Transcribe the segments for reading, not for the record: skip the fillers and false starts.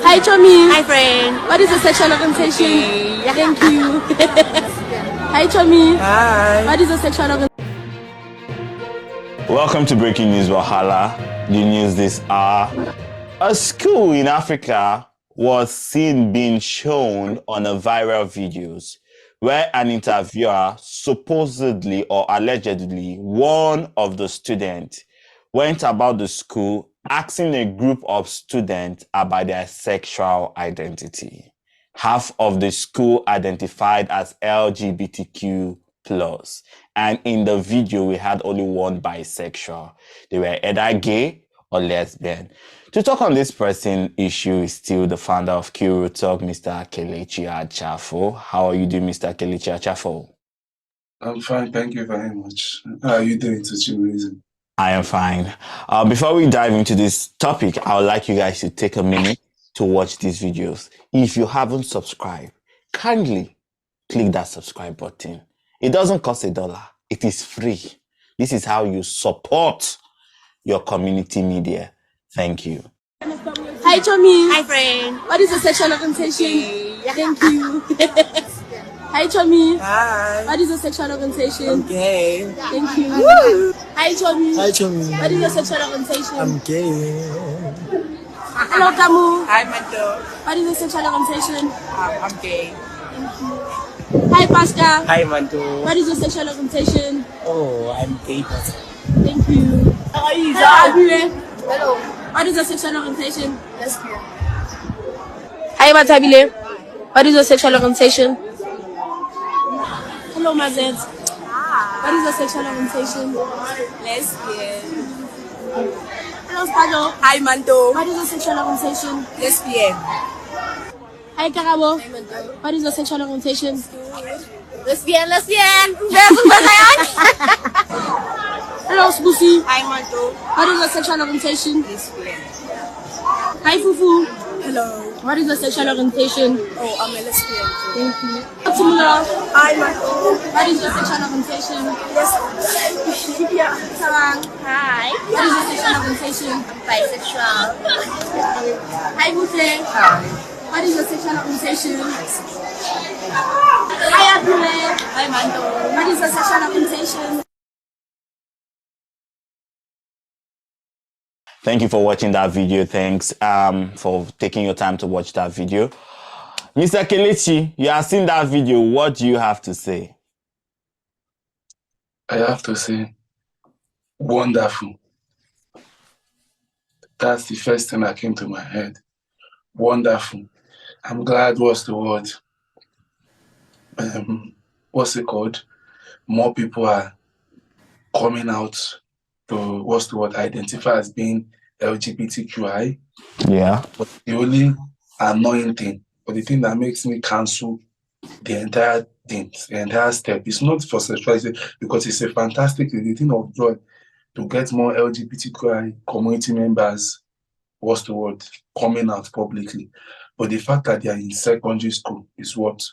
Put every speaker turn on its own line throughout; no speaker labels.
Hi, Chomi.
Hi, friend.
What is your sexual orientation?
Okay.
Thank you. Hi, Chomi.
Hi.
What is your sexual orientation?
Welcome to Breaking News Wahala. The news this hour. A school in Africa was seen being shown on a viral videos where an interviewer supposedly or allegedly one of the students went about the school asking a group of students about their sexual identity. Half of the school identified as LGBTQ+. And in the video, we had only one bisexual. They were either gay or lesbian. To talk on this pressing issue is still the founder of Kuru Talk, Mr. Kelechi Achafo. How are you doing, Mr. Kelechi Achafo?
I'm fine, thank you very much. How are you doing, Tuchi?
I am fine. Before we dive into this topic, I would like you guys to take a minute to watch these videos. If you haven't subscribed, kindly click that subscribe button. It doesn't cost $1. It is free. This is how you support your community media. Thank you.
Hi, Chomi.
Hi, friend.
What is your sexual orientation? Thank you. Hi, Chomi.
Hi.
What is your sexual orientation?
Gay.
Thank you. Woo. Hi, Chomi.
Hi, Chomi.
What is your sexual orientation?
I'm gay.
Hello, Kamu.
Hi, Mando.
What is your sexual orientation?
I'm gay.
Hi, Pascal.
Hi, Mando.
What is your sexual orientation?
Oh, I'm gay person.
Thank you.
How are you?
Hello, Abire.
Hello.
What is your sexual orientation?
Lesbian.
Hi, Matabile. What is your sexual orientation? Hello, Mazet. What is your sexual orientation?
Lesbian.
Hello, Spado.
Hi, Mando.
What is your sexual orientation?
Lesbian.
Hi, Karabo. What is your sexual orientation?
Lesbian.
Hello, Spusi.
Hi, Mando.
What is your sexual orientation?
Lesbian.
Hi, Fufu.
Hello.
What is your sexual orientation?
Oh, I'm a lesbian.
Thank you. Tumula.
Hi, Mando.
What is your sexual orientation?
Yeah.
Sarang.
Hi.
What is your sexual orientation?
Bisexual.
Hi, Bute.
Hi.
What is your sexual orientation? Hi, Abdule.
Hi, Mando.
What is your sexual orientation?
Thank you for watching that video. Thanks for taking your time to watch that video. Mr. Kelechi, you have seen that video. What do you have to say?
I have to say, wonderful. That's the first thing that came to my head. Wonderful. I'm glad what's the word? What's it called? More people are coming out to, what's the word, identify as being LGBTQI.
Yeah.
But the only annoying thing, or the thing that makes me cancel the entire thing, the entire step, is not for sexuality, because it's a fantastic thing, the thing of joy to get more LGBTQI community members, what's the word, coming out publicly. But the fact that they are in secondary school is what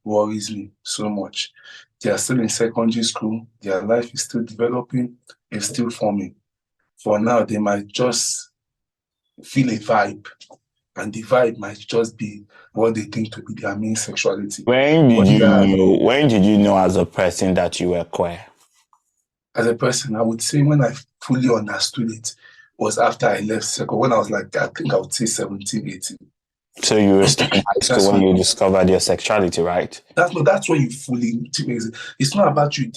worries me so much. They are still in secondary school, their life is still developing, it's still forming. For now, they might just feel a vibe, and the vibe might just be what they think to be their main sexuality.
When did you know as a person that you were queer?
As a person, I would say when I fully understood it was after I left second, when I was like, I think I would say 17, 18.
So you were still in high school when you discovered your sexuality, right?
That's when you fully, it's not about you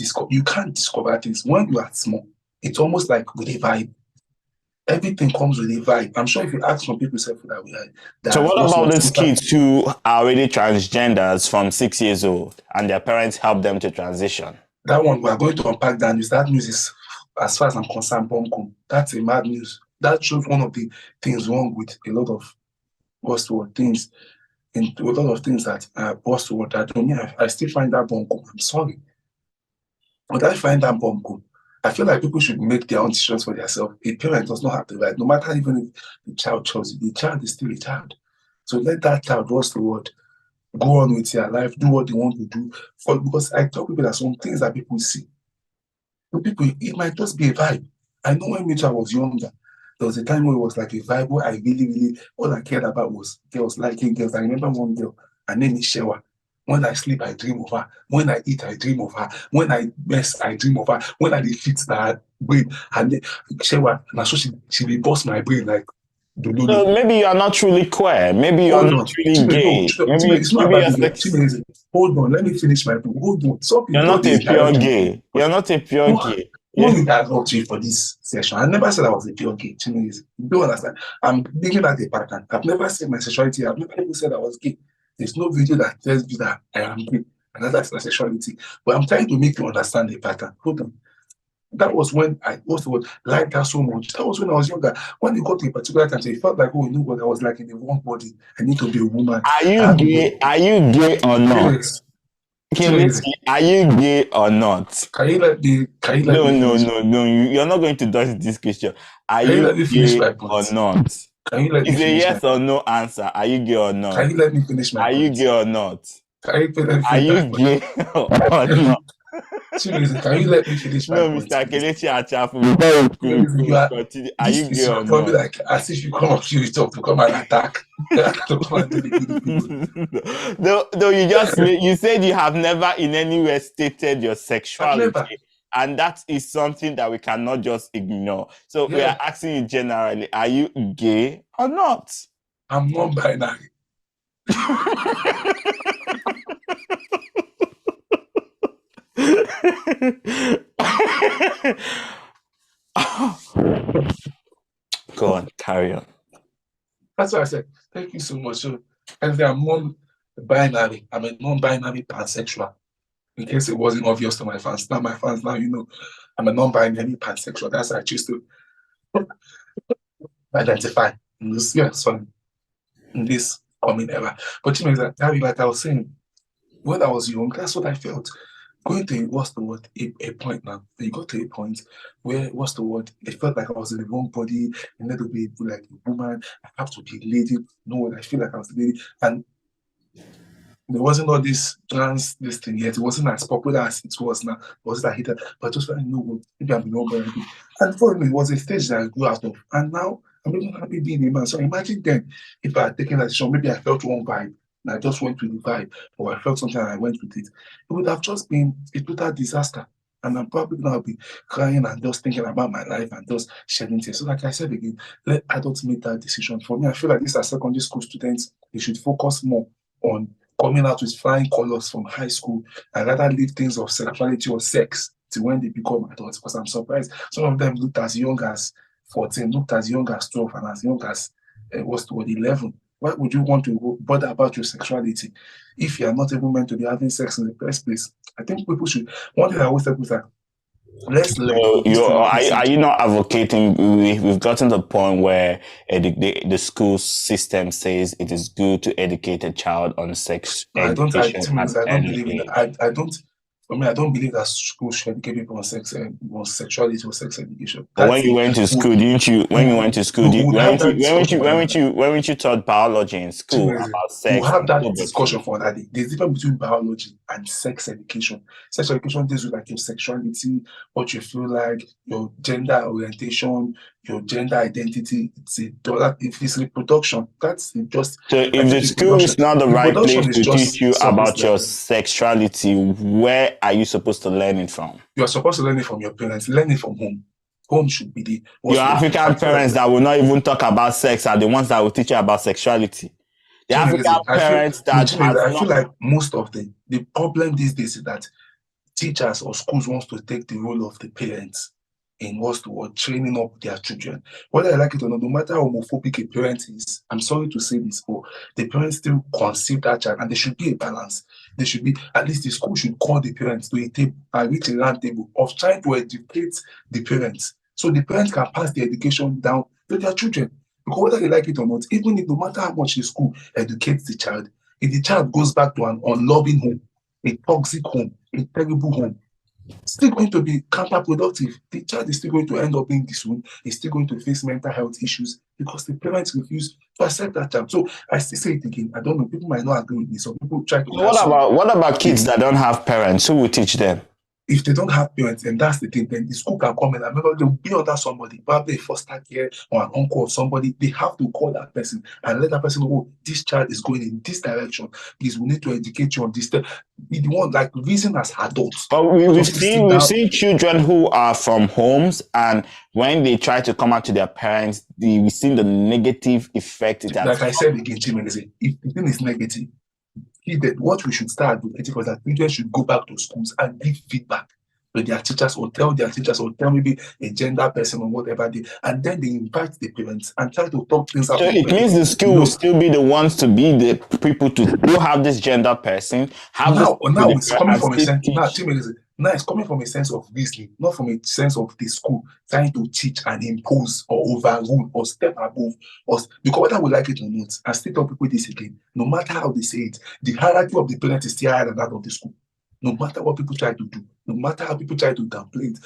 can't discover things. When you are small, it's almost like with a vibe. Everything comes with a vibe. I'm sure if you ask some people, say that.
So what about these kids who are already transgenders from 6 years old and their parents help them to transition?
That one, we are going to unpack that news. That news is, as far as I'm concerned, bonkum. That's a mad news. That shows one of the things wrong with a lot of things. In a lot of things that I don't. Yeah, I still find that bonkum. I'm sorry, but I find that bonkum. I feel like people should make their own decisions for themselves. A parent does not have the right, no matter even if the child chose it. The child is still a child. So let that child, go on with their life, do what they want to do. Because I tell people that some things that people see, it might just be a vibe. I know when I was younger, There was a time where it was like a vibe where I really, all I cared about was girls, liking girls. I remember one girl, her name is Shewa. When I sleep, I dream of her. When I eat, I dream of her. When I mess, I dream of her. When I fit that brain, and then Shewa, and so she be bust my brain like
So
Dululo.
maybe you're not truly queer. Maybe you're
Hold
not
on.
really
Chime, no,
gay. Maybe
it's not
maybe
about
you're
the girl.
sex.
Chime, hold on, let me finish my point. Hold on. Stop it.
You're
Don't
not a pure
interrupt me.
gay. You're not a pure
No,
gay.
no,
Yeah.
you interrupt me for this session. I never said I was a pure gay. Chime, you don't understand. I'm digging at a pattern. I've never said my sexuality. I've never even said I was gay. There's no video that tells you that I am gay. And that's my sexuality. But I'm trying to make you understand the pattern. Hold on. That was when I also liked her so much. That was when I was younger. When you got to a particular time, so it felt like, oh, you know what? I was like in the wrong body. I need to be a woman.
Are
I
you
had to
gay?
be.
Are you gay or not?
Yes.
Kelechi, are you gay or not?
Can you let me
No, no,
finish?
no, no. You're not going to dodge this question. Are
Can you
you
let me finish
gay
my
or
point?
not?
Can you let me
It's a
finish my
yes or
point?
no answer. Are you gay or
Can
not?
you let me finish my
Are you
point?
gay or not?
Can you let me
Are
finish
you
my point?
gay or not?
Seriously, can you let me finish my
No,
point,
Mr.
please?
Kelechi Achafu, before
Seriously,
we
you are
continue, are you
this
gay
is
or
probably
not?
like as if you come up to talk to come and attack. To come and do the good people.
No, you said you have never in any way stated your
I've never.
sexuality, and that is something that we cannot just ignore. So we are
Yeah,
asking you generally, are you gay or not?
I'm non-binary.
Go on, carry on.
That's why I said thank you so much. So and I'm non-binary. I'm a non-binary pansexual. In case it wasn't obvious to my fans. Now my fans now you know I'm a non-binary pansexual. That's how I choose to identify in this in this coming era. But you know that like I was saying, when I was young, that's what I felt. Going to what's the word? A point now. You got to a point where what's the word? It felt like I was in the wrong body. I need to be like a woman. I have to be a lady. No, I feel like I was a lady. And there wasn't all this trans this thing yet. It wasn't as popular as it was now. It wasn't a hitter. But just like no, maybe I'm the wrong body. And for me, it was a stage that I grew out of. And now I'm even happy being a man. So imagine then if I had taken that decision, maybe I felt one vibe and I just went with the vibe, or I felt something and I went with it. It would have just been a total disaster. And I'm probably gonna be crying and just thinking about my life and just shedding tears. So, like I said again, let adults make that decision. For me, I feel like these are secondary school students. They should focus more on coming out with flying colors from high school and rather leave things of sexuality or sex to when they become adults. Because I'm surprised some of them looked as young as 14, looked as young as 12, and as young as what's the word, 11. Why would you want to bother about your sexuality if you are not even meant to be having sex in the first place? I think people should. One thing I always tell people is that let's learn
So
from history
are
repeating.
you not advocating? We've gotten to the point where the school system says it is good to educate a child on sex
I don't.
education at
I don't
early
believe in that.
age.
I don't. For me, I don't believe that schools should educate people on sex and on sexuality or sex education.
But
That's
when you
it.
went to
Would,
school, didn't you? When you
would,
went to school,
no, we would have that discussion for another day.
when weren't you taught biology in school
Chimezie,
about
we'll
sex
have
and
that
puberty?
discussion for another day. There's a difference between biology and sex education. Sex education deals with like your sexuality, what you feel like, your gender orientation, your gender identity. If it's reproduction, that's just
So
I
if the
think
school
reproduction.
is not the right place
Reproduction is
to teach
just
you
surface
about your
level.
sexuality, where are you supposed to learn it from?
You are supposed to learn it from your parents, learn it from home. Home should be the
Your
what's the word? I
African
feel like
parents that will not even talk about sex are the ones that will teach you about sexuality. The African
Chimezie, I feel
parents
no
that
Chimezie,
has
I feel
not.
like most of the problem these days is that teachers or schools wants to take the role of the parents in what's the word, training up their children. Whether I like it or not, no matter how homophobic a parent is, I'm sorry to say this, but the parents still conceive that child, and there should be a balance. There should be at least the school should call the parents to a table and reach a round table of trying to educate the parents, so the parents can pass the education down to their children. Because whether they like it or not, even if no matter how much the school educates the child, if the child goes back to an unloving home, a toxic home, a terrible home, still going to be counterproductive. The child is still going to end up being disowned. He's still going to face mental health issues because the parents refuse to accept that child. So I still say it again. I don't know. People might not agree with me. Some people try to
So
cancel me.
what about
The
kids that don't have parents? Who will teach them?
if they don't have parents, and that's the thing, then the school can come in. I remember they'll be under somebody, probably a foster care or an uncle or somebody. They have to call that person and let that person know, oh, this child is going in this direction. Please, we need to educate you on this. Be the one like reason as adults.
But we've seen children who are from homes, and when they try to come out to their parents, we've seen the negative effect it has.
Like I said again, if the thing is negative, what we should start advocating for that children should go back to schools and give feedback to their teachers, or tell their teachers, or tell maybe a gender person or whatever, and then they invite the parents and try to talk things out.
So it means the school will still be the ones to be the people to still have this gender person.
Now it's coming from a sense. Now it's coming from a sense of reasoning, not from a sense of the school trying to teach and impose or overrule or step above us. Because whether we like it or not, I still tell people this again, no matter how they say it, the hierarchy of the parent is still higher than that of the school. No matter what people try to do, no matter how people try to downplay it,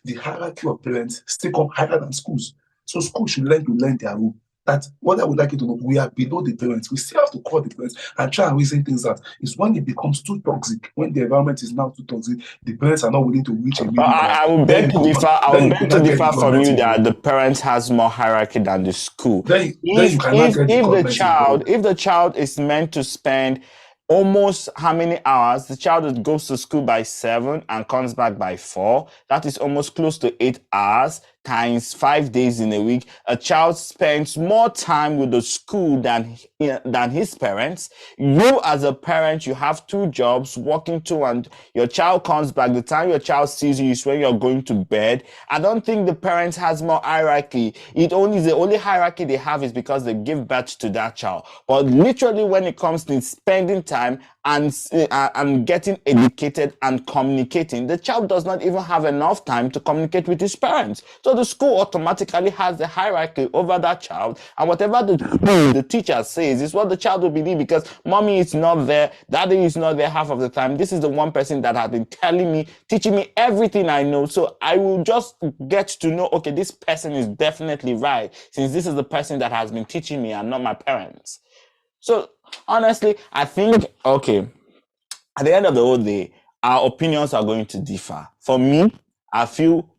the hierarchy of parents still come higher than schools. So schools should learn their role. That what I would like you to know, we are below the parents. We still have to call the parents and try and reason things out. It's when it becomes too toxic, when the environment is now too toxic, the parents are not willing to reach a middle ground.
I will beg to differ. I will beg to differ from you that the parents has more hierarchy than the school. If the child is meant to spend almost how many hours? The child goes to school by 7 and comes back by 4. That is almost close to 8 hours times 5 days in a week. A child spends more time with the school than his parents. You as a parent, you have 2 jobs, working 2, and your child comes back. The time your child sees you is when you're going to bed. I don't think the parents has more hierarchy. The only hierarchy they have is because they give birth to that child. But literally when it comes to spending time and getting educated and communicating, the child does not even have enough time to communicate with his parents. So the school automatically has the hierarchy over that child, and whatever the teacher says is what the child will believe, because mommy is not there, daddy is not there half of the time. This is the one person that has been teaching me everything I know. So I will just get to know, okay, this person is definitely right, since this is the person that has been teaching me and not my parents. So honestly, I think, okay, at the end of the whole day, our opinions are going to differ. For me, I feel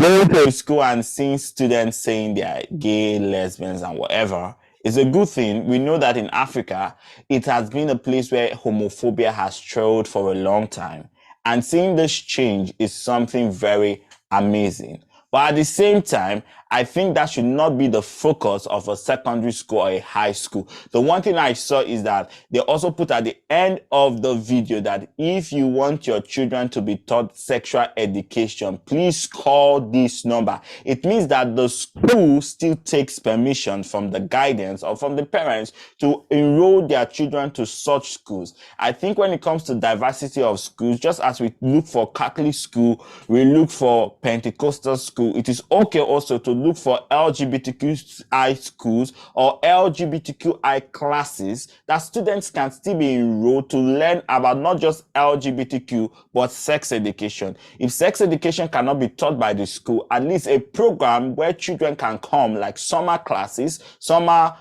going to school and seeing students saying they are gay, lesbians, and whatever is a good thing. We know that in Africa, it has been a place where homophobia has trailed for a long time. And seeing this change is something very amazing. But at the same time, I think that should not be the focus of a secondary school or a high school. The one thing I saw is that they also put at the end of the video that if you want your children to be taught sexual education, please call this number. It means that the school still takes permission from the guidance or from the parents to enroll their children to such schools. I think when it comes to diversity of schools, just as we look for Catholic school, we look for Pentecostal school, it is okay also to look for LGBTQI schools or LGBTQI classes that students can still be enrolled to learn about not just LGBTQ, but sex education. If sex education cannot be taught by the school, at least a program where children can come, like summer classes, summer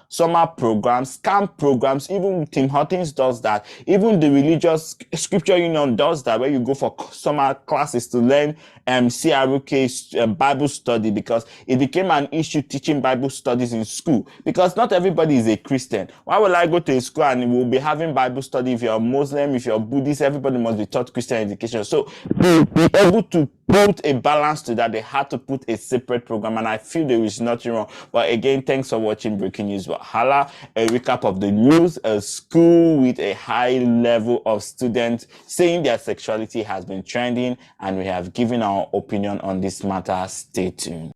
programs, camp programs. Even Tim Hortons does that. Even the Religious Scripture Union does that, where you go for summer classes to learn CRUK Bible study, because it became an issue teaching Bible studies in school, because not everybody is a Christian. Why will I go to a school and we'll be having Bible study? If you're a Muslim, if you're a Buddhist, everybody must be taught Christian education. So to be able to put a balance to that, they had to put a separate program, and I feel there is nothing wrong. But again, thanks for watching Breaking News Wahala, a recap of the news. A school with a high level of students saying their sexuality has been trending, and we have given our opinion on this matter. Stay tuned.